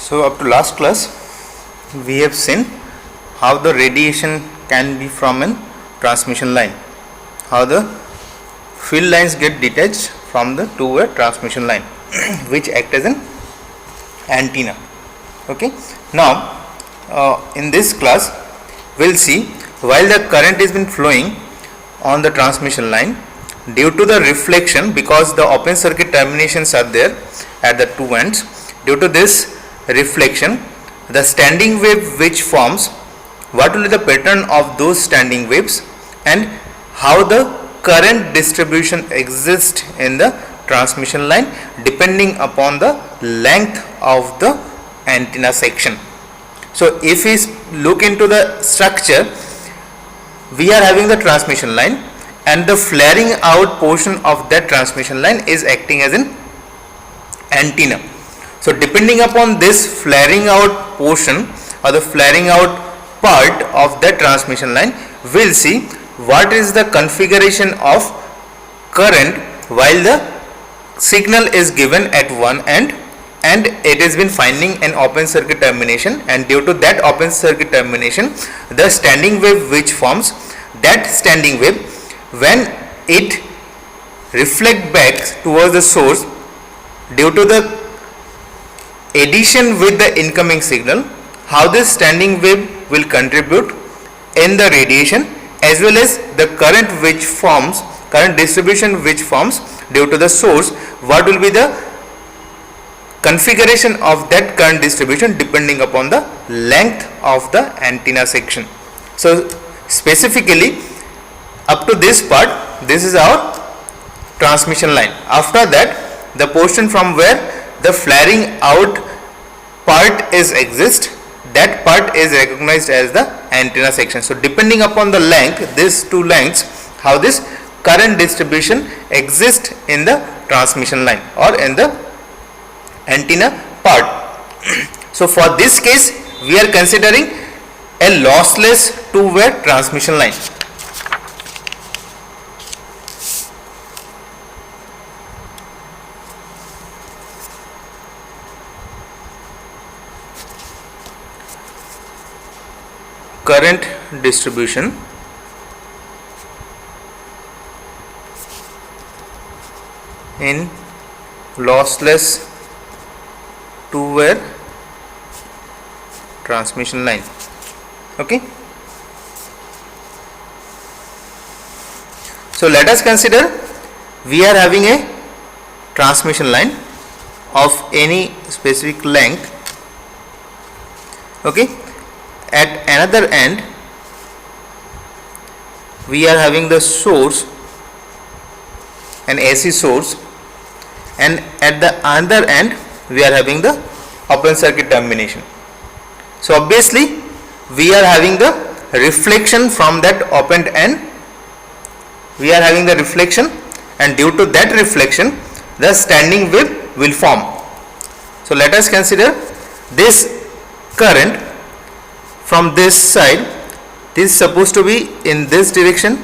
So up to last class we have seen how the radiation can be from a transmission line, how the field lines get detached from the two-way transmission line which act as an antenna. Okay, now in this class we'll see while the current has been flowing on the transmission line, due to the reflection, because the open circuit terminations are there at the two ends, due to this reflection the standing wave which forms, what will be the pattern of those standing waves and how the current distribution exists in the transmission line depending upon the length of the antenna section. So if we look into the structure, we are having the transmission line and the flaring out portion of that transmission line is acting as an antenna. So depending upon this flaring out portion or the flaring out part of that transmission line, we'll see what is the configuration of current while the signal is given at one end and it has been finding an open circuit termination, and due to that open circuit termination the standing wave which forms, that standing wave when it reflect back towards the source, due to the addition with the incoming signal, how this standing wave will contribute in the radiation as well as the current which forms, current distribution which forms due to the source, what will be the configuration of that current distribution depending upon the length of the antenna section. So specifically up to this part, this is our transmission line. After that the portion from where the flaring out part is exist, that part is recognized as the antenna section. So depending upon the length, these two lengths, how this current distribution exists in the transmission line or in the antenna part. So for this case we are considering a lossless two-way transmission line. Current distribution in lossless two-way transmission line. Okay, so let us consider we are having a transmission line of any specific length. Okay, at another end we are having the source, an AC source, and at the other end we are having the open circuit termination. So obviously we are having the reflection from that opened end, we are having the reflection, and due to that reflection the standing wave will form. So let us consider this current from this side, this is supposed to be in this direction,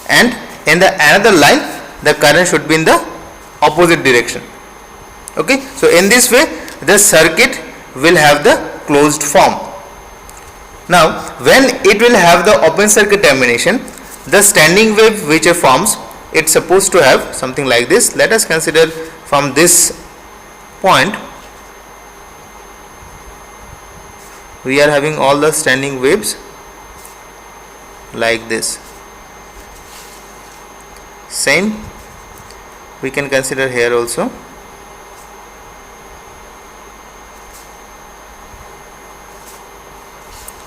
and in the another line the current should be in the opposite direction. Okay, so in this way the circuit will have the closed form. Now when it will have the open circuit termination, the standing wave which it forms, it's supposed to have something like this. Let us consider from this point we are having all the standing waves like this. Same we can consider here also.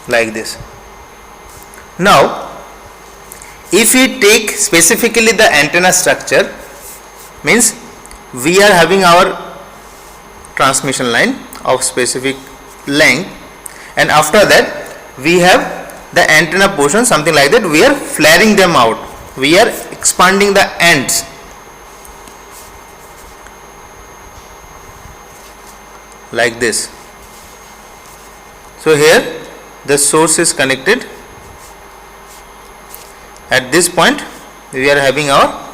Like this. Now if we take specifically the antenna structure, means we are having our transmission line of specific length, and after that we have the antenna portion something like that, we are flaring them out, we are expanding the ends. Like this. So here the source is connected, at this point we are having our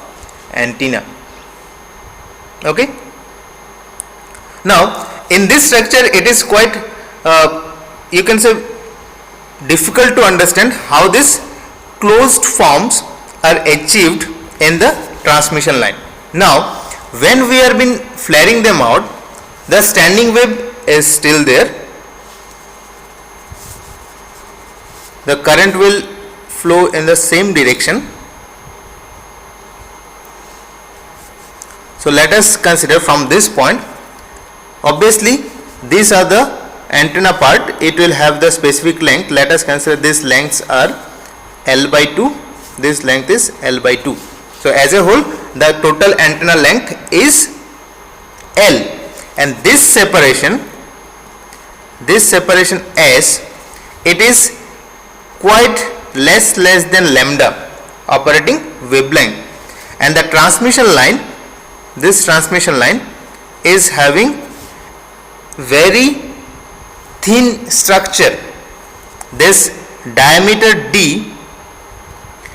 antenna. Okay, now in this structure it is quite you can say difficult to understand how this closed forms are achieved in the transmission line. Now when we have been flaring them out, the standing wave is still there, the current will flow in the same direction. So let us consider from this point. Obviously these are the antenna part, it will have the specific length. Let us consider these lengths are L by 2, this length is L by 2. So as a whole the total antenna length is L, and this separation S, it is quite less than lambda operating wavelength, and the transmission line, this transmission line is having very thin structure. This diameter D,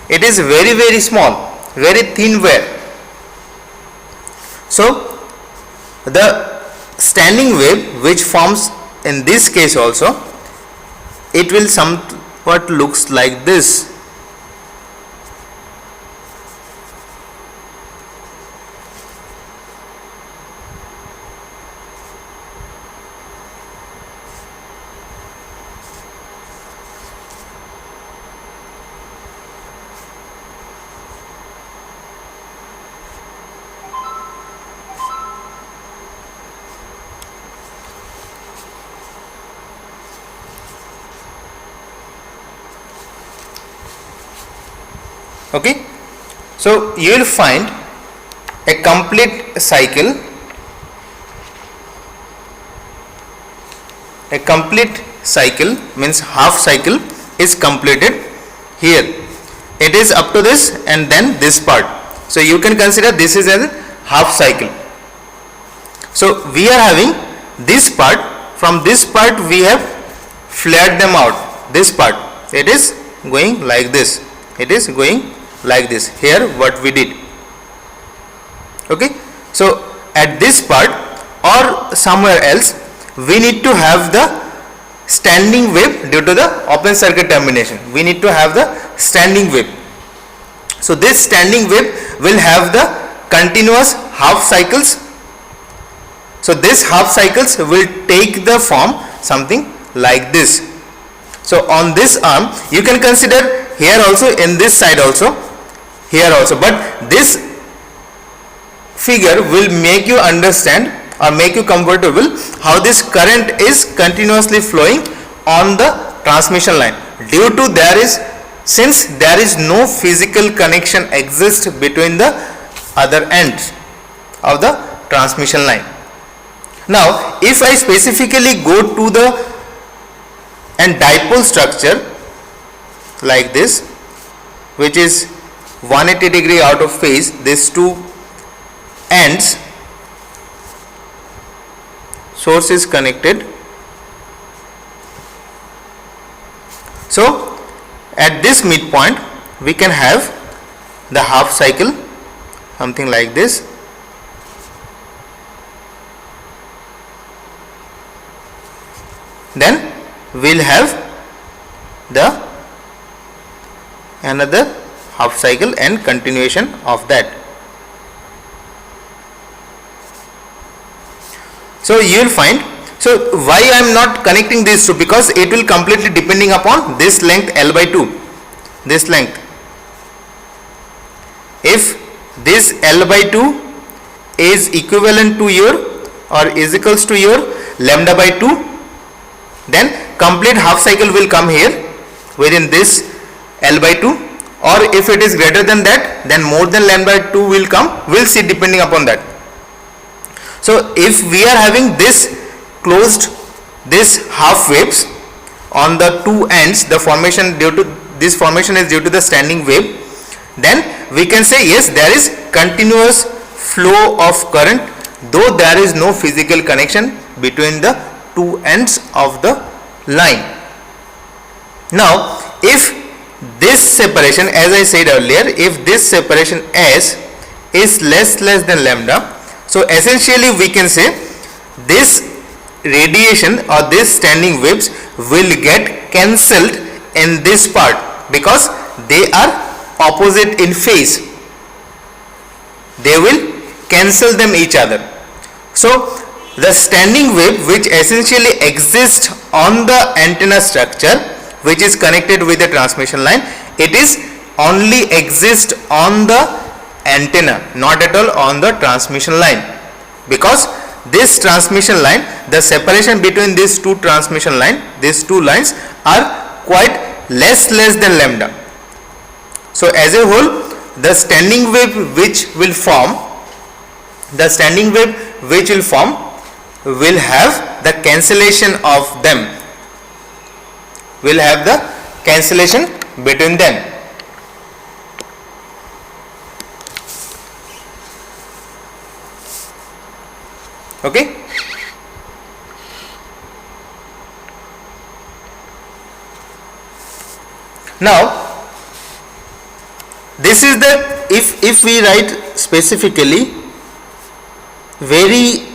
it is very small, very thin wire. So the standing wave which forms in this case also, it will somewhat looks like this. Okay, so you will find a complete cycle, means half cycle is completed here. It is up to this and then this part. So you can consider this is a half cycle. So we are having this part, from this part we have flared them out. This part, it is going like this, it is going like this. Here what we did. Okay, so at this part or somewhere else we need to have the standing wave due to the open circuit termination. We need to have the standing wave. So this standing wave will have the continuous half cycles. So this half cycles will take the form something like this. So on this arm you can consider here also, in this side also, here also, but this figure will make you understand or make you comfortable how this current is continuously flowing on the transmission line, due to since there is no physical connection exists between the other ends of the transmission line. Now if I specifically go to the dipole structure like this, which is 180 degree out of phase, these two ends, source is connected. So at this midpoint we can have the half cycle, something like this. Then we'll have the another half cycle and continuation of that. So you will find, so why I am not connecting these two, because it will completely depending upon this length L by 2, this length. If this L by 2 is equivalent to your or is equals to your lambda by 2, then complete half cycle will come here within this L by 2, or if it is greater than that, then more than lambda by 2 will come. We'll see depending upon that. So if we are having this closed, this half waves on the two ends, the formation due to this formation is due to the standing wave, then we can say yes, there is continuous flow of current, though there is no physical connection between the two ends of the line. Now if this separation, as I said earlier, if this separation S is less than lambda, so essentially we can say this radiation or this standing waves will get cancelled in this part because they are opposite in phase. They will cancel them each other. So the standing wave which essentially exists on the antenna structure which is connected with the transmission line, it is only exist on the antenna, not at all on the transmission line, because this transmission line, the separation between these two transmission line, these two lines are quite less than lambda. So as a whole, the standing wave which will form, will have the cancellation of them, will have the cancellation between them. Okay. Now this is the, if we write specifically, very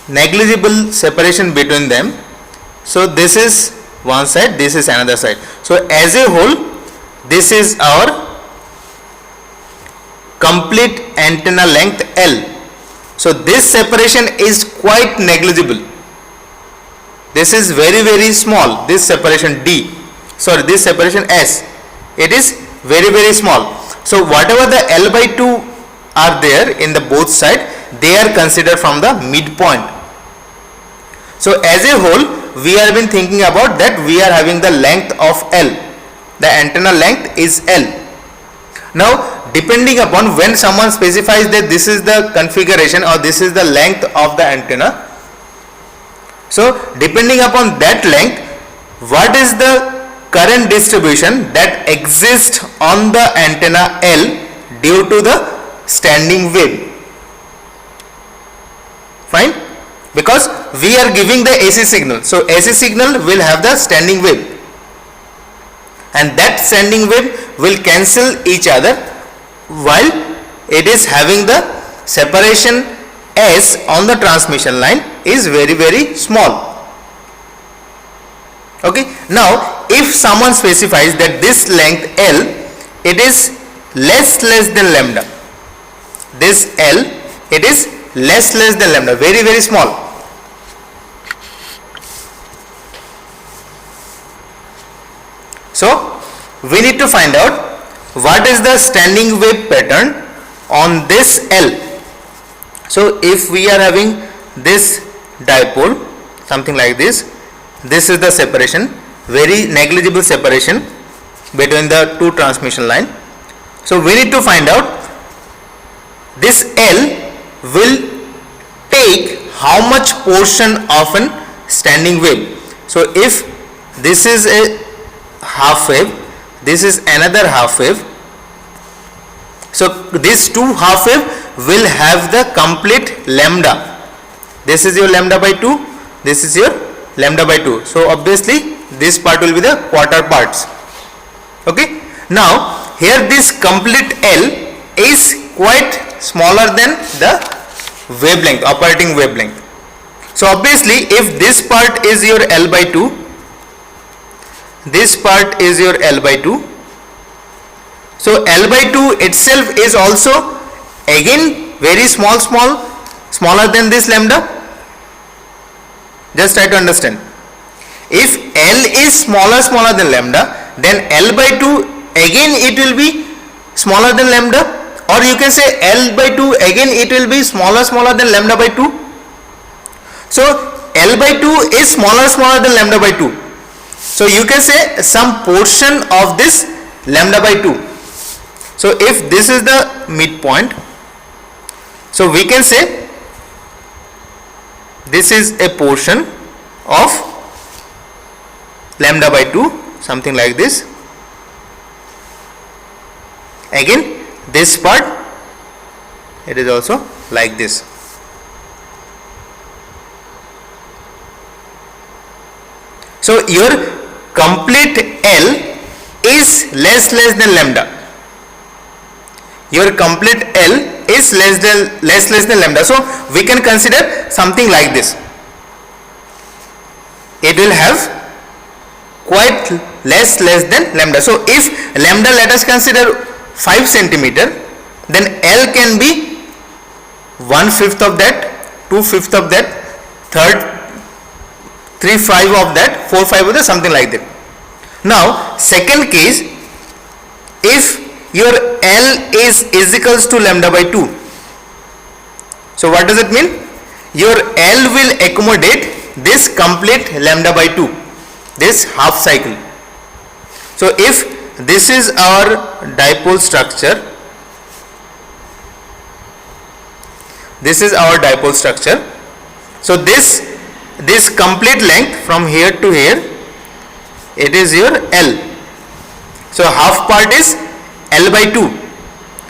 negligible separation between them. So this is one side, this is another side. So as a whole, this is our complete antenna length L. So this separation is quite negligible. This is very small. This separation D, sorry, this separation S, it is very small. So whatever the L by 2 are there in the both side, they are considered from the midpoint. So as a whole, we have been thinking about that we are having the length of L. The antenna length is L. Now depending upon when someone specifies that this is the configuration or this is the length of the antenna, so depending upon that length, what is the current distribution that exists on the antenna L due to the standing wave? Fine, because we are giving the AC signal, so AC signal will have the standing wave, and that standing wave will cancel each other while it is having the separation S on the transmission line is very small. Okay. Now if someone specifies that this length L, it is less than lambda, this L, it is less than lambda, very small. So we need to find out what is the standing wave pattern on this L. So if we are having this dipole, something like this is the separation, very negligible separation between the two transmission line. So we need to find out this L will take how much portion of an standing wave. So if this is a half wave, this is another half wave, so these two half wave will have the complete lambda. This is your lambda by 2, this is your lambda by 2. So obviously this part will be the quarter parts. Okay. Now here this complete L is quite smaller than the wavelength, operating wavelength. So obviously if this part is your L by 2, this part is your L by 2, so L by 2 itself is also again very smaller than this lambda. Just try to understand. If L is smaller than lambda, then L by 2 again it will be smaller than lambda, or you can say L by 2 again it will be smaller than lambda by 2. So L by 2 is smaller than lambda by 2. So you can say some portion of this lambda by 2. So if this is the midpoint, so we can say this is a portion of lambda by 2, something like this. Again this part, it is also like this. So your complete L is less than lambda. Your complete L is less than lambda. So we can consider something like this. it will have quite less than lambda. So if lambda, let us consider 5 centimeter, then L can be 1/5 of that, 2/5 of that, 3/5 of that, 4/5 of that, something like that. Now second case, if your L is equals to lambda by 2, so what does it mean? Your L will accommodate this complete lambda by 2, this half cycle. So if this is our dipole structure, this is our dipole structure, so this complete length from here to here, it is your L. So half part is L by 2,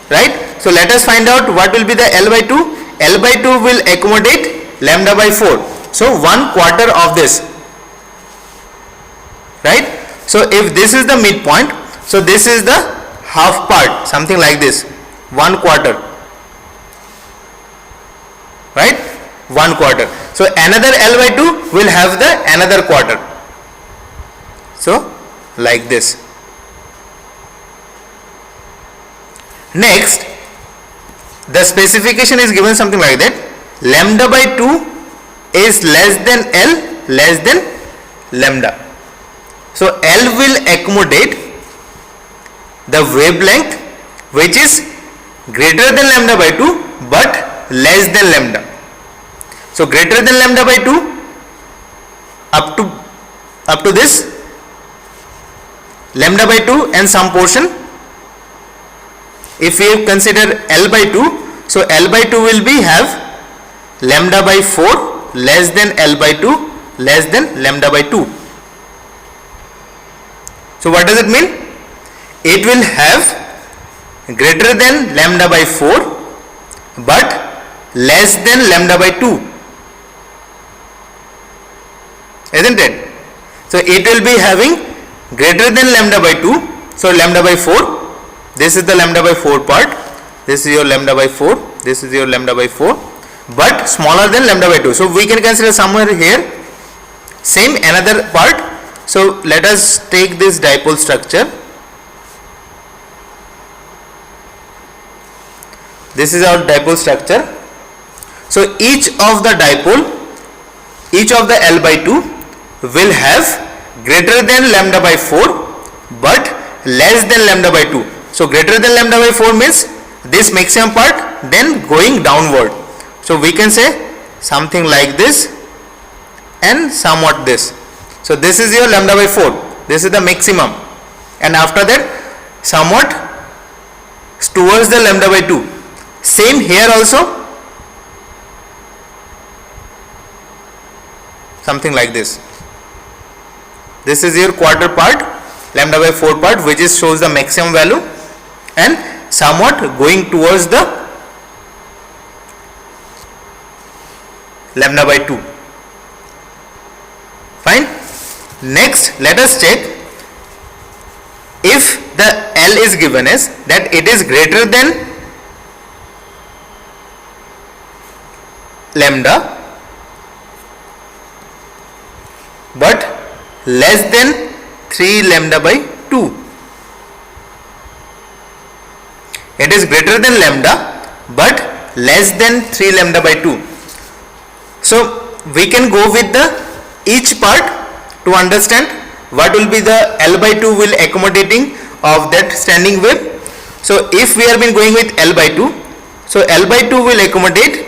right? So let us find out what will be the L by 2. L by 2 will accommodate lambda by 4, so 1/4 of this, right? So if this is the midpoint, so this is the half part, something like this, 1/4, right? 1/4. So another L by 2 will have the another quarter, so like this. Next, the specification is given something like that: lambda by 2 is less than L less than lambda. So L will accommodate the wavelength which is greater than lambda by 2 but less than lambda. So greater than lambda by 2 up to this lambda by 2 and some portion. If we consider L by 2, so L by 2 will be have lambda by 4 less than L by 2 less than lambda by 2. So what does it mean? It will have greater than lambda by 4 but less than lambda by 2, isn't it? So it will be having greater than lambda by 2, so lambda by 4, this is the lambda by 4 part, this is your lambda by 4, this is your lambda by 4, but smaller than lambda by 2. So we can consider somewhere here same another part. So let us take this dipole structure. This is our dipole structure. So each of the dipole, each of the L by 2 will have greater than lambda by 4 but less than lambda by 2. So greater than lambda by 4 means this maximum part, then going downward. So we can say something like this and somewhat this. So this is your lambda by 4, this is the maximum, and after that somewhat towards the lambda by 2. Same here also, something like this. This is your quarter part, lambda by 4 part, which is shows the maximum value and somewhat going towards the lambda by 2. Fine. Next, let us check if the L is given as that it is greater than lambda but less than 3 lambda by 2. It is greater than lambda but less than 3 lambda by 2. So we can go with the each part to understand what will be the L by 2 will accommodating of that standing wave. So if we have been going with L by 2, so L by 2 will accommodate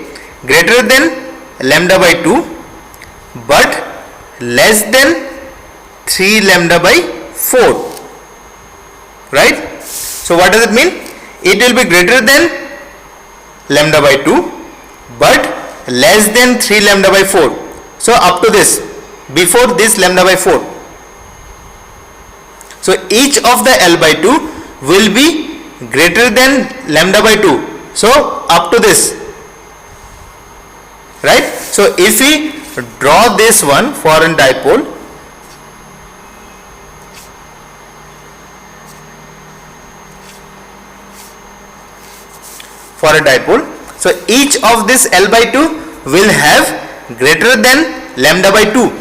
greater than lambda by 2 but less than 3 lambda by 4, right? So what does it mean? It will be greater than lambda by 2 but less than 3 lambda by 4. So up to this, before this lambda by 4. So each of the L by 2 will be greater than lambda by 2. So up to this, right? So if we draw this one for a dipole, so each of this L by 2 will have greater than lambda by 2.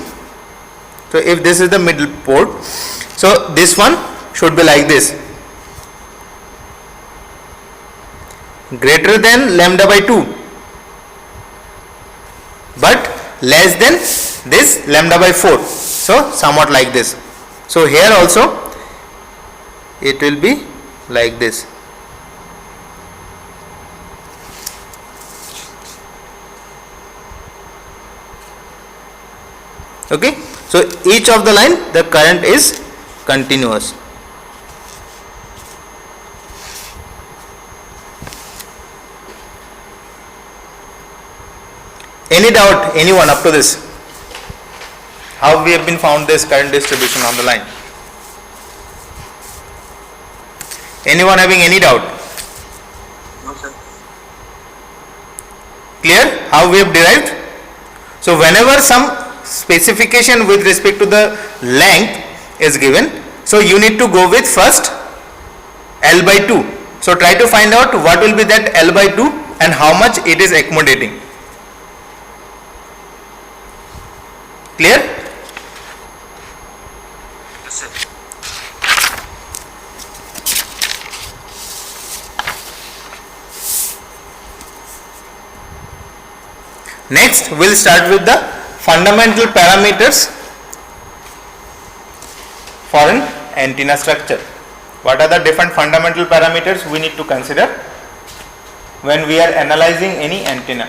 So if this is the middle port, so this one should be like this, greater than lambda by 2 but less than this lambda by 4. So somewhat like this. So here also it will be like this. Okay, so each of the line the current is continuous. Any doubt, anyone up to this? How we have been found this current distribution on the line? Anyone having any doubt? No, sir. Clear how we have derived? So whenever some specification with respect to the length is given, so you need to go with first L by 2. So try to find out what will be that L by 2 and how much it is accommodating. Clear? Yes, sir. Next we will start with the fundamental parameters for an antenna structure. What are the different fundamental parameters we need to consider when we are analyzing any antenna?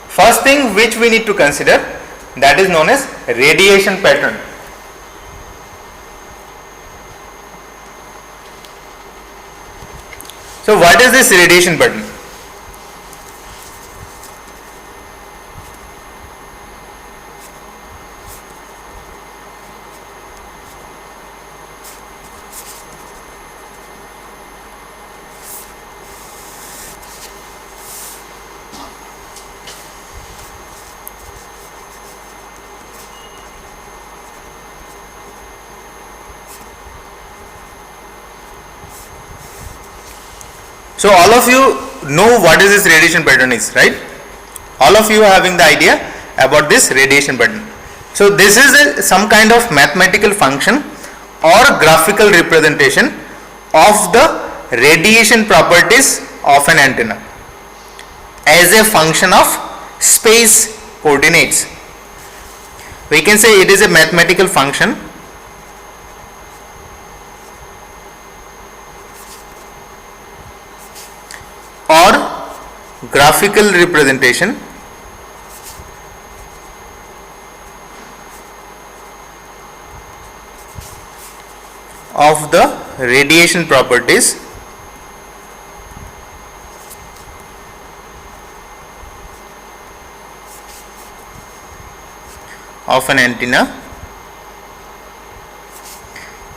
First thing which we need to consider, that is known as radiation pattern. So what is this radiation pattern? So all of you know what is this radiation pattern is, right? All of you are having the idea about this radiation pattern. So this is some kind of mathematical function or graphical representation of the radiation properties of an antenna as a function of space coordinates. We can say it is a mathematical function or graphical representation of the radiation properties of an antenna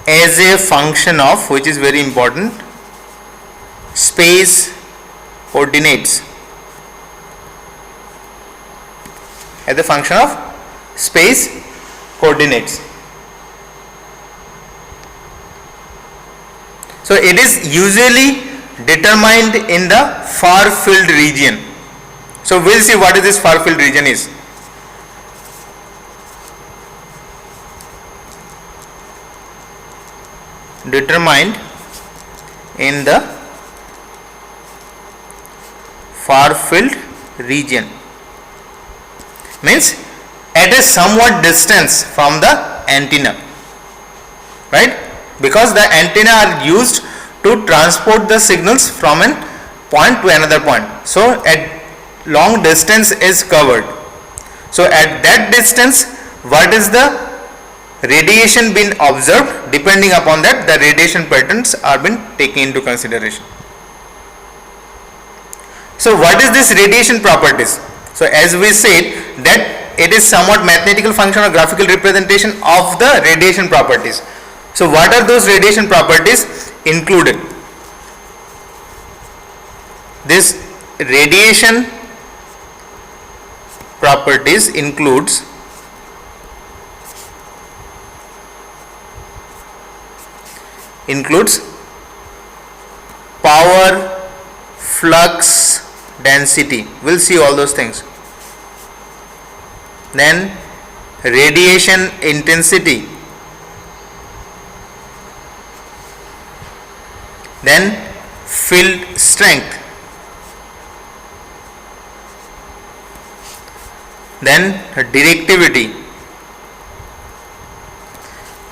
as a function of, which is very important, space coordinates, as a function of space coordinates. So it is usually determined in the far field region. So we'll see what is this far field region is. Determined in the far field region means at a somewhat distance from the antenna, right? Because the antenna are used to transport the signals from an point to another point. So at long distance is covered. So at that distance, what is the radiation been observed? Depending upon that, the radiation patterns are been taken into consideration. So what is this radiation properties? So as we said that it is somewhat mathematical function or graphical representation of the radiation properties. So what are those radiation properties included? This radiation properties includes power, flux density, we'll see all those things. Then radiation intensity, then field strength, then directivity,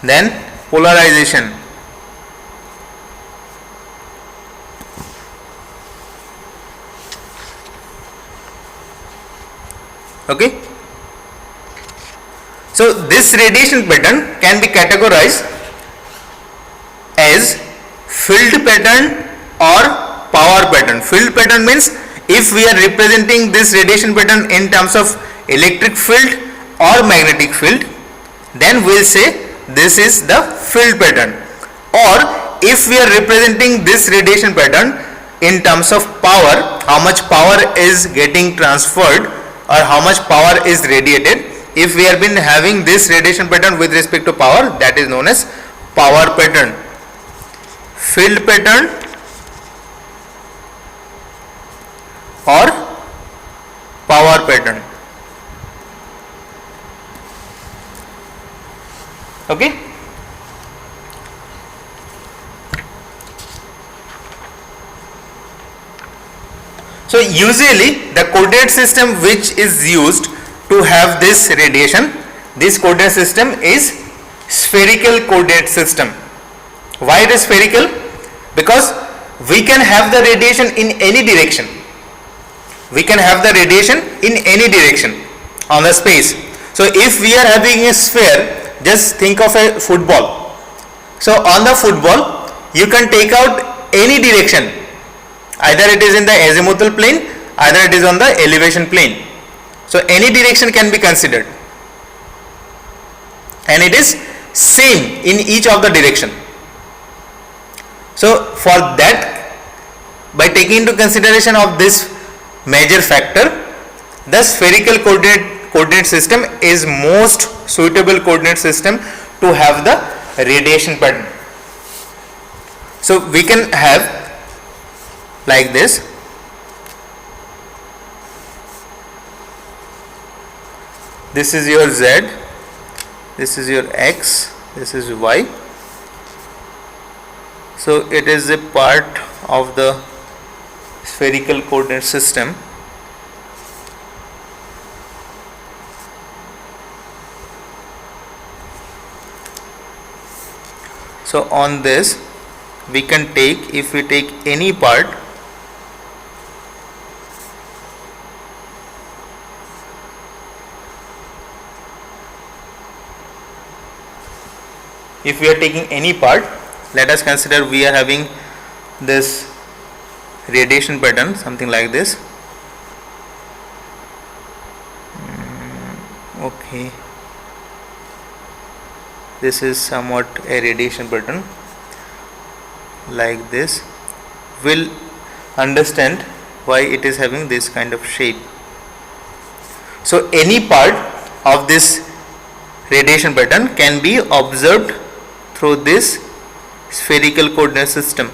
then polarization. Okay, so this radiation pattern can be categorized as field pattern or power pattern. Field pattern means if we are representing this radiation pattern in terms of electric field or magnetic field, then we will say this is the field pattern. Or if we are representing this radiation pattern in terms of power, how much power is getting transferred or how much power is radiated, if we have been having this radiation pattern with respect to power, that is known as power pattern. Field pattern or power pattern. Okay, so usually the coordinate system which is used to have this radiation, this coordinate system is spherical coordinate system. Why it is spherical? Because we can have the radiation in any direction. We can have the radiation in any direction on the space. So if we are having a sphere, just think of a football. So on the football, you can take out any direction. Either it is in the azimuthal plane, either it is on the elevation plane. So any direction can be considered. And it is same in each of the direction. So for that, by taking into consideration of this major factor, the spherical coordinate system is most suitable coordinate system to have the radiation pattern. So we can have like this. This is your Z, this is your X, this is Y. So it is a part of the spherical coordinate system. So on this we can take, if we take any part, if we are taking any part, let us consider we are having this radiation pattern, something like this. Okay, this is somewhat a radiation pattern like this. We'll understand why it is having this kind of shape. So any part of this radiation pattern can be observed through this spherical coordinate system.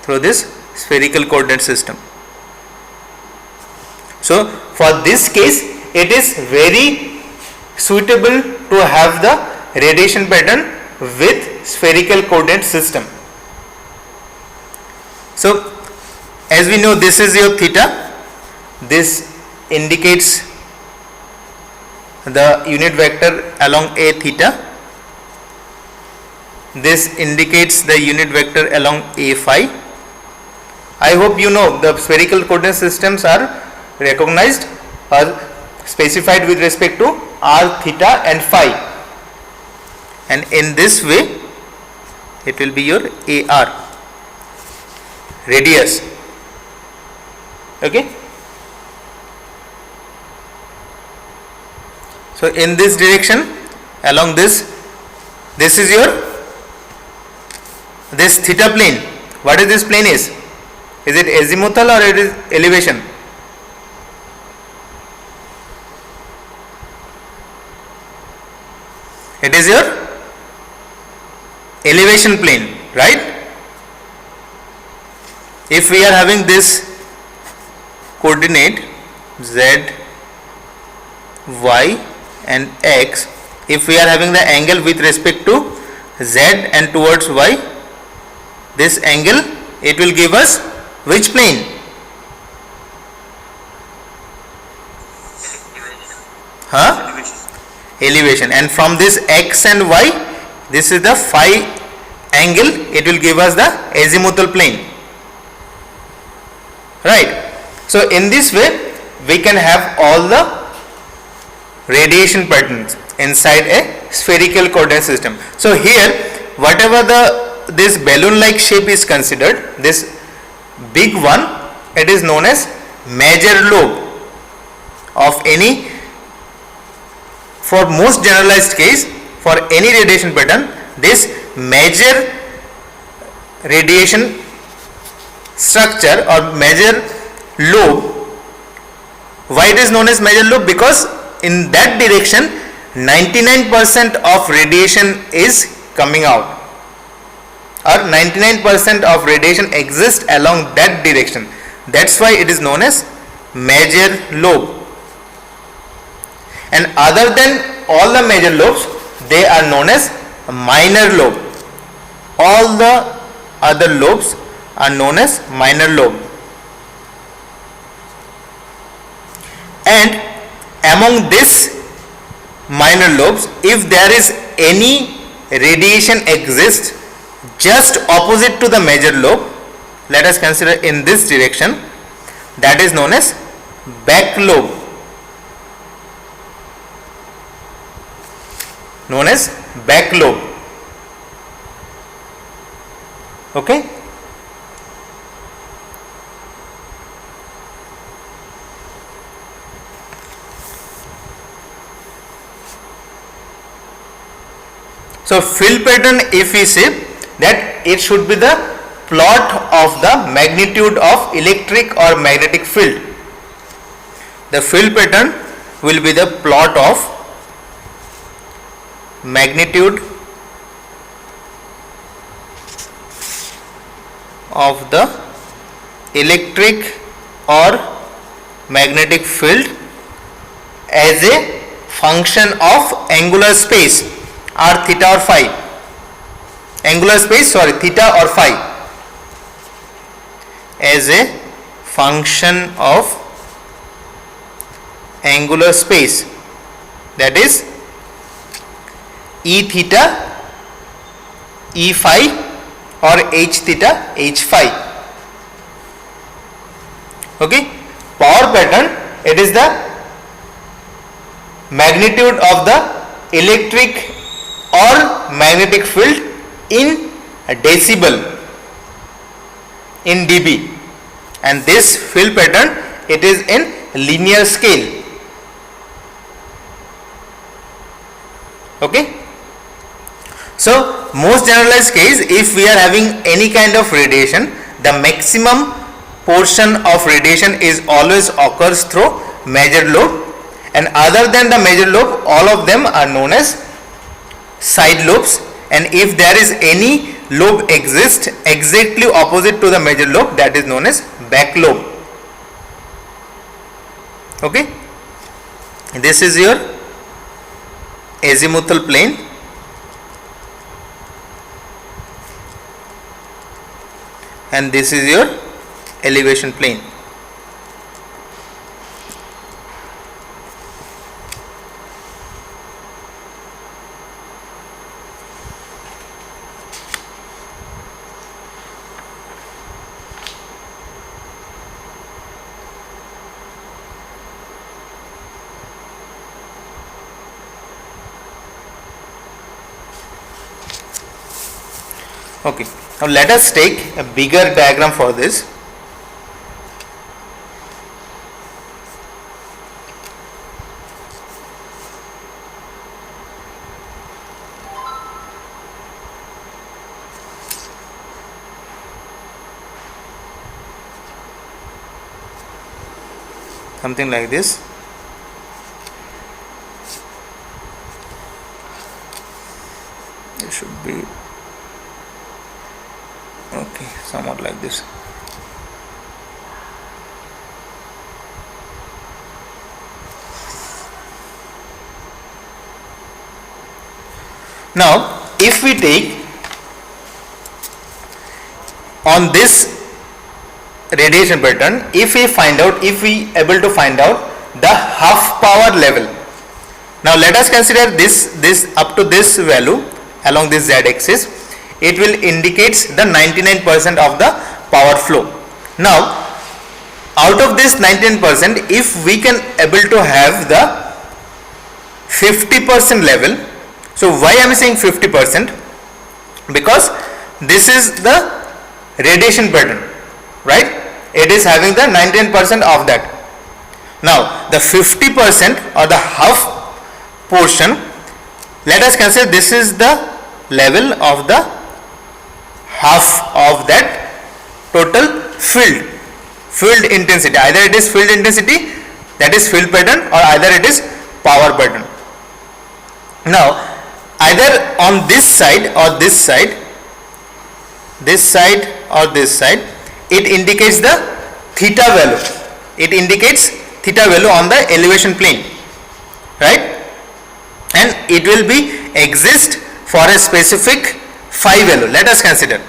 Through this spherical coordinate system. So for this case, it is very suitable to have the radiation pattern with spherical coordinate system. So as we know, this is your theta. This indicates the unit vector along a theta. This indicates the unit vector along a phi. I hope you know the spherical coordinate systems are recognized or specified with respect to r, theta and phi, and in this way it will be your AR, radius. Okay. So in this direction, along this is your this theta plane. What is this plane is? Is it azimuthal or it is elevation? It is your elevation plane, right? if we are having this coordinate z, y and x, if we are having the angle with respect to z and towards y, this angle, it will give us which plane? Elevation. Elevation. And from this x and y, this is the phi angle, it will give us the azimuthal plane, right? So in this way we can have all the radiation patterns inside a spherical coordinate system. So here, whatever this balloon like shape is considered, this big one, it is known as major lobe of any, for most generalized case, for any radiation pattern, this major radiation structure or major lobe. Why it is known as major lobe? Because in that direction 99% of radiation is coming out, or 99% of radiation exists along that direction. That's why it is known as major lobe. And other than all the major lobes, they are known as minor lobe. All the other lobes are known as minor lobe. And among this minor lobes, if there is any radiation exists just opposite to the major lobe, let us consider in this direction, that is known as back lobe. Known as back lobe. Okay. So field pattern, if we say that it should be the plot of the magnitude of electric or magnetic field, the field pattern will be the plot of magnitude of the electric or magnetic field as a function of angular space, or theta or phi. Angular space, sorry, theta or phi, as a function of angular space, that is E theta, E phi, or H theta, H phi. Okay. Power pattern, it is the magnitude of the electric or magnetic field in decibel, in dB, and this field pattern, it is in linear scale. Okay. So most generalized case, if we are having any kind of radiation, the maximum portion of radiation is always occurs through major lobe, and other than the major lobe, all of them are known as side lobes. And if there is any lobe exists exactly opposite to the major lobe, that is known as back lobe. Okay. This is your azimuthal plane, and this is your elevation plane. Okay, now let us take a bigger diagram for this. Something like this. It should be okay, somewhat like this. Now if we take on this radiation pattern, if we able to find out the half power level. Now let us consider this up to this value along this z axis, it will indicates the 99% of the power flow. Now out of this 99%, if we can able to have the 50% level, so why I am saying 50%? Because this is the radiation pattern, right? It is having the 99% of that. Now the 50% or the half portion, let us consider this is the level of the half of that total field intensity. Either it is field intensity, that is field pattern, or either it is power pattern. Now either on this side or this side, it indicates the theta value. It indicates theta value on the elevation plane, right? And it will be exist for a specific phi value. Let us consider.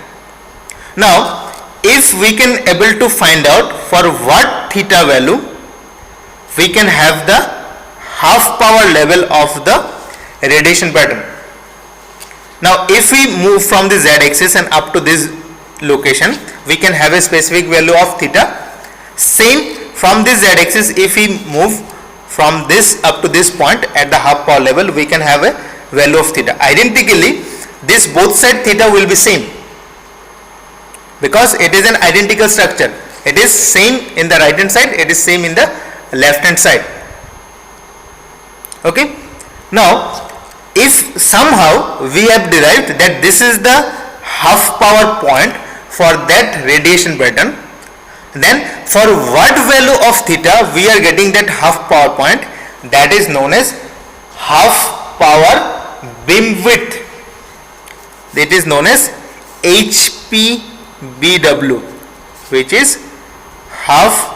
Now if we can able to find out for what theta value we can have the half power level of the radiation pattern. Now if we move from the z axis and up to this location, we can have a specific value of theta. Same from this z axis, if we move from this up to this point at the half power level, we can have a value of theta. Identically, this both side theta will be same, because it is an identical structure. It is same in the right hand side, it is same in the left hand side. Okay. Now if somehow we have derived that this is the half power point for that radiation pattern, then for what value of theta we are getting that half power point, that is known as half power beam width. It is known as HPBW, which is half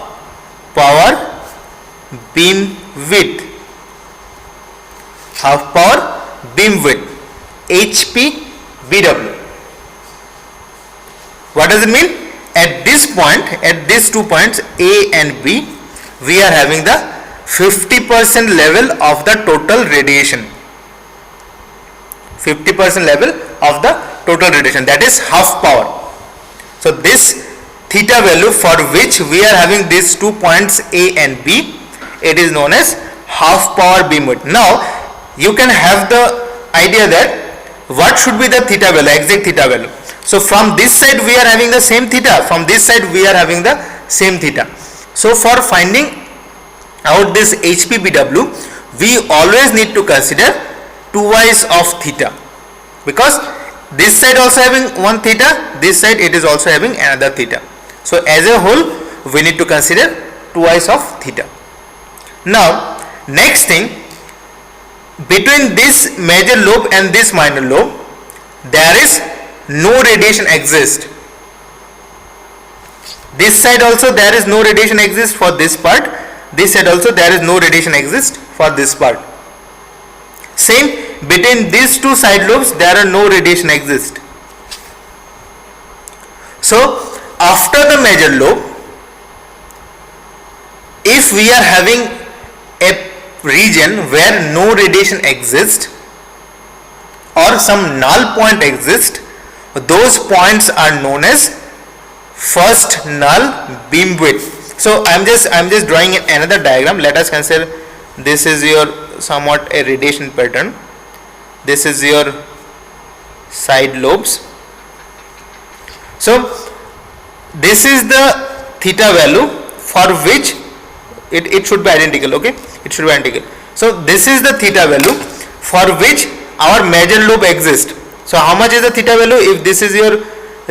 power beam width. Half power beam width, HPBW. What does it mean? At this point, at these 2 points A and B, we are having the 50% level of the total radiation. 50% level of the total radiation, that is half power. So this theta value for which we are having these 2 points A and B, it is known as half power beam width. Now you can have the idea that what should be the theta value, exact theta value. So from this side we are having the same theta, from this side we are having the same theta. So for finding out this HPBW, we always need to consider twice of theta, because this side also having one theta, this side it is also having another theta. So as a whole we need to consider twice of theta. Now next thing, between this major lobe and this minor lobe, there is no radiation exists. This side also there is no radiation exists for this part. This side also there is no radiation exists for this part. Same, between these two side lobes there are no radiation exist. So after the major lobe, if we are having a region where no radiation exists or some null point exists, those points are known as first null beam width. So I'm just drawing another diagram. Let us consider this is your somewhat a radiation pattern, this is your side lobes. So this is the theta value for which it should be identical. Okay, it should be identical. So this is the theta value for which our major lobe exists. So how much is the theta value? If this is your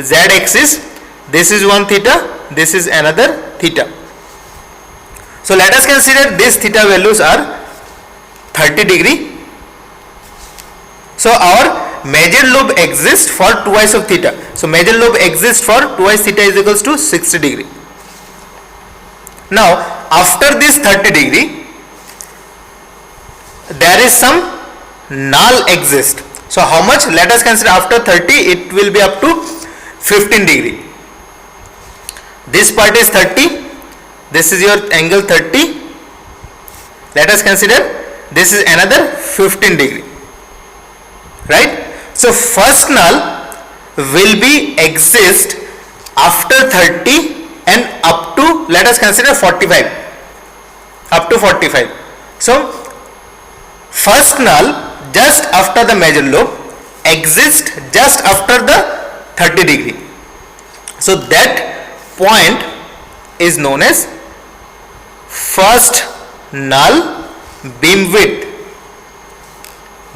z axis, this is one theta, this is another theta. So let us consider these theta values are 30 degree. So our major lobe exists for twice of theta. So major lobe exists for twice theta is equals to 60 degree. Now after this 30 degree, there is some null exist. So how much? Let us consider after 30 it will be up to 15 degree. This part is 30, this is your angle 30. Let us consider this is another 15 degree, right? So first null will be exist after 30 and up to, let us consider 45, up to 45. So first null just after the major lobe exists just after the 30 degree. So that point is known as first null beam width.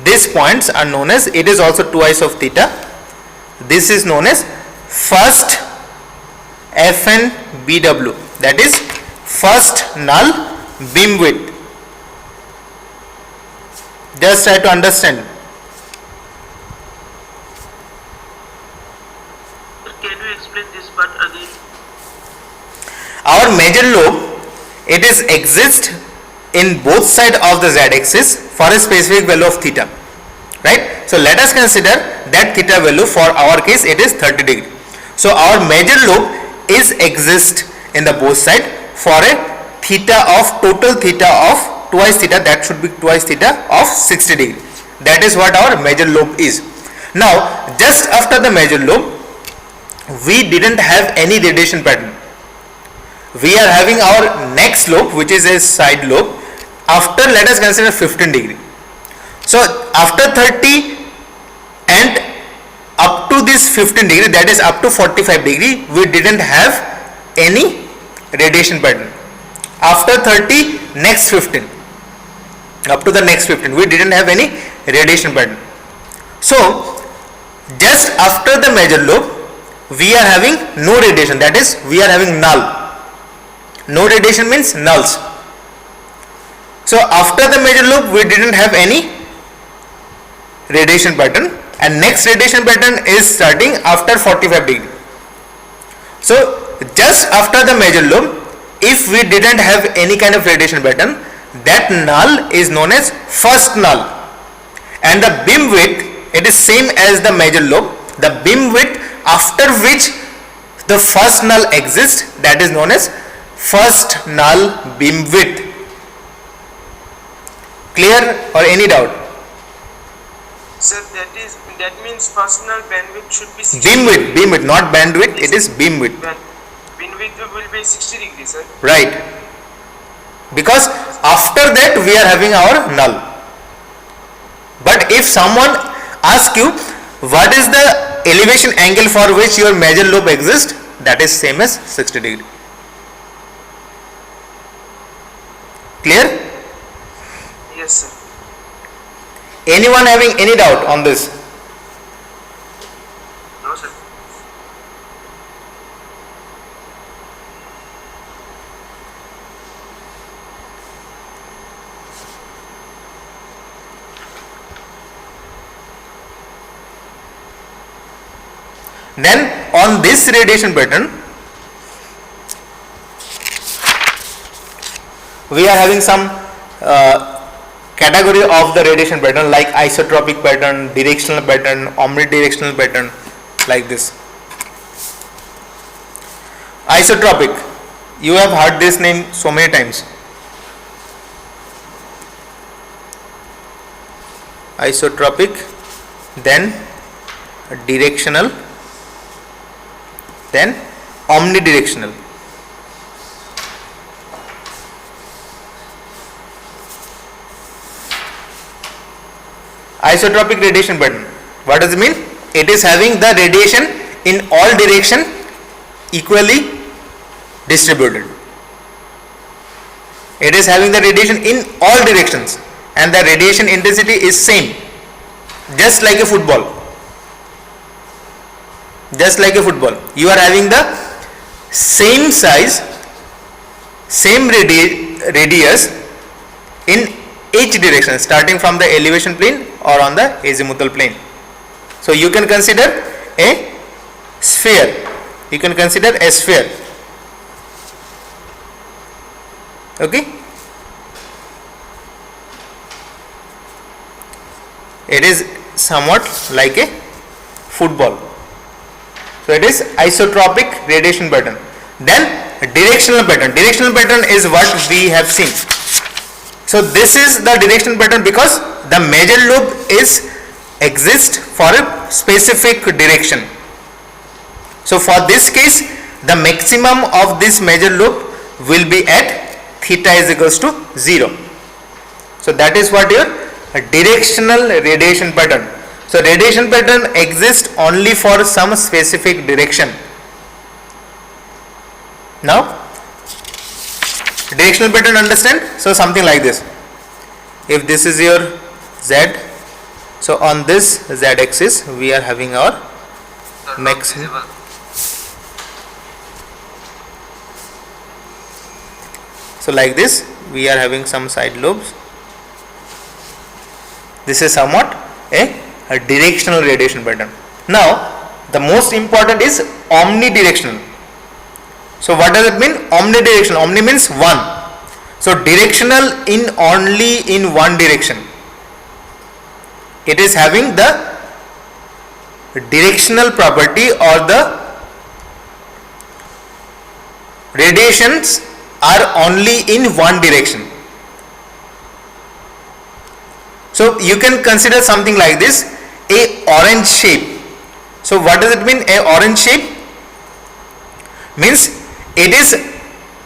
These points are known as, it is also twice of theta. This is known as first FNBW, that is first null beam width. Just try to understand. Can you explain this part again? Our major lobe, it is exists in both sides of the z-axis for a specific value of theta, right? So let us consider that theta value, for our case it is 30 degree. So our major lobe is exist in the both side for a theta of, total theta of twice theta, that should be twice theta of 60 degree. That is what our major lobe is. Now just after the major lobe we didn't have any radiation pattern. We are having our next lobe, which is a side lobe, after, let us consider 15 degree. So after 30 and up to this 15 degree, that is up to 45 degree, we didn't have any radiation pattern. After 30, next 15, up to the next 15, we didn't have any radiation pattern. So just after the major lobe we are having no radiation, that is we are having null. No radiation means nulls. So after the major lobe we didn't have any radiation pattern, and next radiation pattern is starting after 45 degree. So just after the major lobe, if we didn't have any kind of radiation pattern, that null is known as first null, and the beam width, it is same as the major lobe. The beam width after which the first null exists, that is known as first null beam width. Clear or any doubt? Sir, that means first null bandwidth should be 60 Beam width, not bandwidth, it is beam width. Bandwidth will be 60 degrees, sir. Right. Because after that we are having our null. But if someone asks you what is the elevation angle for which your major lobe exists, that is same as 60 degree. Clear? Yes, sir. Anyone having any doubt on this? No, sir. Then on this radiation pattern we are having some category of the radiation pattern like isotropic pattern, directional pattern, omnidirectional pattern, like this. Isotropic, you have heard this name so many times. Isotropic, then directional, then omnidirectional. Isotropic radiation pattern, what does it mean? It is having the radiation in all direction equally distributed. It is having the radiation in all directions and the radiation intensity is same, just like a football. Just like a football, you are having the same size, same radius in each direction, starting from the elevation plane or on the azimuthal plane. So you can consider a sphere. You can consider a sphere. Okay. It is somewhat like a football. So it is isotropic radiation pattern. Then directional pattern. Directional pattern is what we have seen. So this is the directional pattern because the major lobe exists for a specific direction. So for this case, the maximum of this major lobe will be at theta is equals to 0. So that is what your directional radiation pattern. So radiation pattern exists only for some specific direction. Now directional pattern, understand? So something like this. If this is your Z, so on this Z axis we are having our maximum. So like this we are having some side lobes. This is somewhat a directional radiation pattern. Now the most important is omnidirectional. So what does it mean? Omnidirectional. Omni means one. So directional in only in one direction. It is having the directional property, or the radiations are only in one direction. So you can consider something like this, a orange shape. So what does it mean, a orange shape? Means it is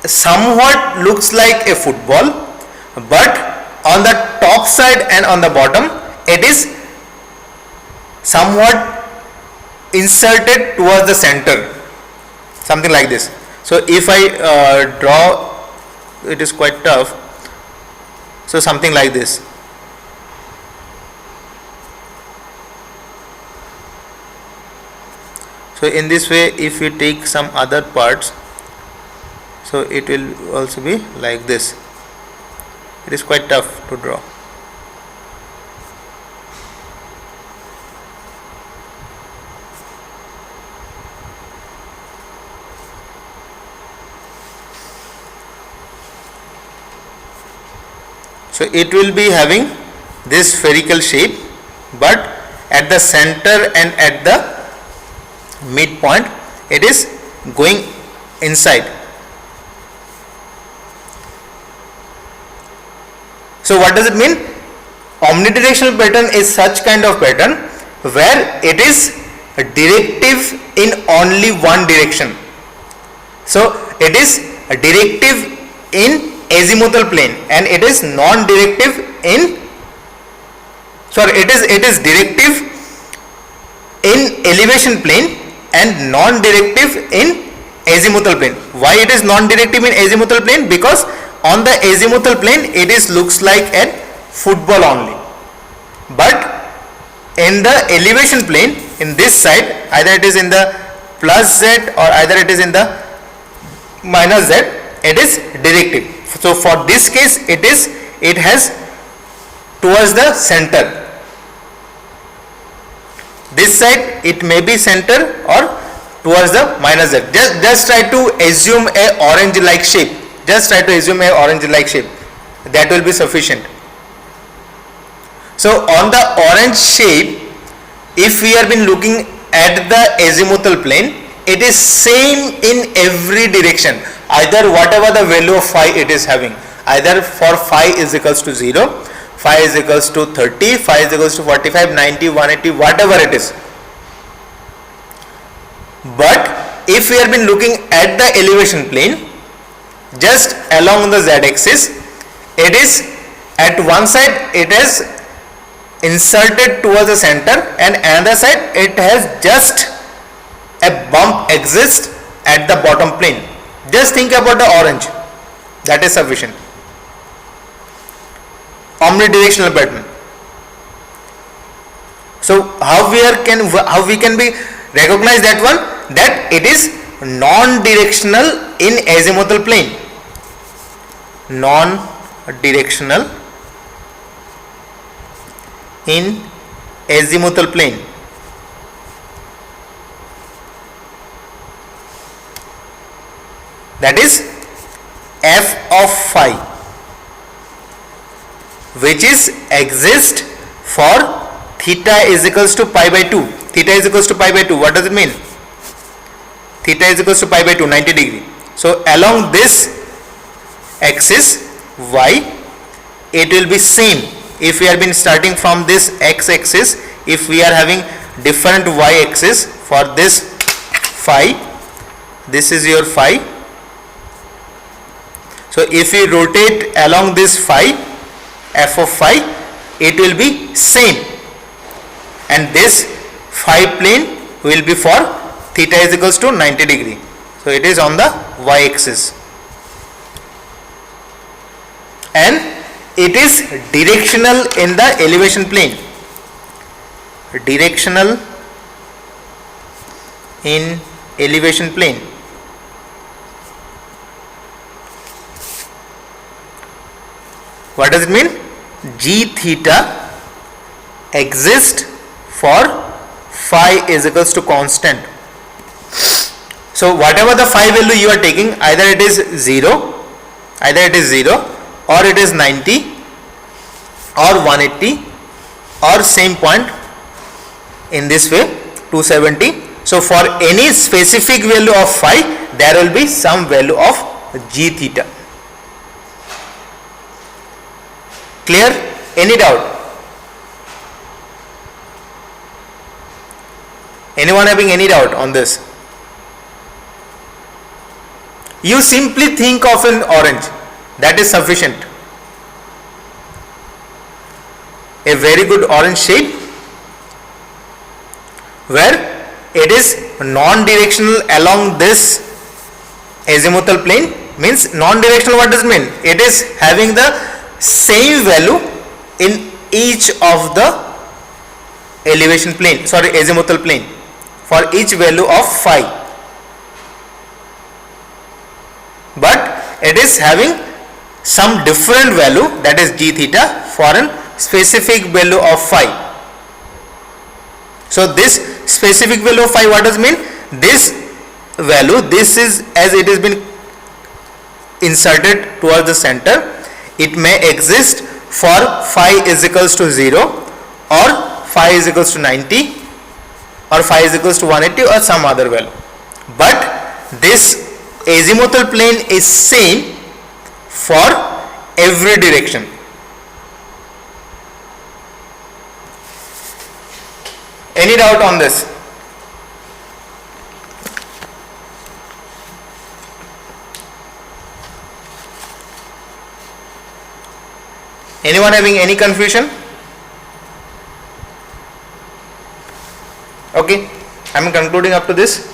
somewhat looks like a football, but on the top side and on the bottom it is somewhat inserted towards the center, something like this. So if I draw, it is quite tough. So something like this. So in this way, if we take some other parts, so it will also be like this. It is quite tough to draw. So it will be having this spherical shape, but at the center and at the midpoint it is going inside. So what does it mean? Omnidirectional pattern is such kind of pattern where it is directive in only one direction. So it is directive in azimuthal plane and it is non-directive in, it is directive in elevation plane and non-directive in azimuthal plane. Why it is non-directive in azimuthal plane? Because on the azimuthal plane it is looks like a football only, but in the elevation plane, in this side, either it is in the plus z or either it is in the minus z, it is directive. So for this case it has towards the center. This side it may be center or towards the minus z. Just try to assume a orange like shape. Just try to assume a orange like shape. That will be sufficient. So on the orange shape, if we have been looking at the azimuthal plane, it is same in every direction. Either whatever the value of phi it is having, either for phi is equals to 0, phi is equals to 30, phi is equals to 45, 90, 180, whatever it is. But if we have been looking at the elevation plane, just along the z axis, it is at one side it is inserted towards the center and another side it has just a bump exists at the bottom plane. Just think about the orange, that is sufficient. Omnidirectional pattern. So how we can be recognize that one, that it is non-directional in azimuthal plane. Non-directional in azimuthal plane. That is f of phi, which is exist for theta is equals to pi by 2. Theta is equals to pi by 2. What does it mean? Theta is equals to pi by 2, 90 degree. So along this axis y, it will be same. If we have been starting from this x axis, if we are having different y axis for this phi, this is your phi. So if we rotate along this phi, f of phi, it will be same, and this phi plane will be for theta is equals to 90 degree. So it is on the y axis, and it is directional in the elevation plane. Directional in elevation plane. What does it mean? G theta exists for phi is equals to constant. So whatever the phi value you are taking, either it is 0, or it is 90 or 180 or same point in this way 270. So for any specific value of phi, there will be some value of g theta. Clear? Any doubt? Anyone having any doubt on this? You simply think of an orange, that is sufficient. A very good orange shape where it is non-directional along this azimuthal plane. Means non-directional, what does it mean? It is having the same value in each of the elevation plane, azimuthal plane, for each value of phi, but it is having some different value, that is g theta, for a specific value of phi. So this specific value of phi, what does it mean? This value, this is as it has been inserted towards the center, it may exist for phi is equals to 0, or phi is equals to 90, or phi is equals to 180, or some other value. But this azimuthal plane is same for every direction. Any doubt on this? Anyone having any confusion? Okay, I am concluding up to this.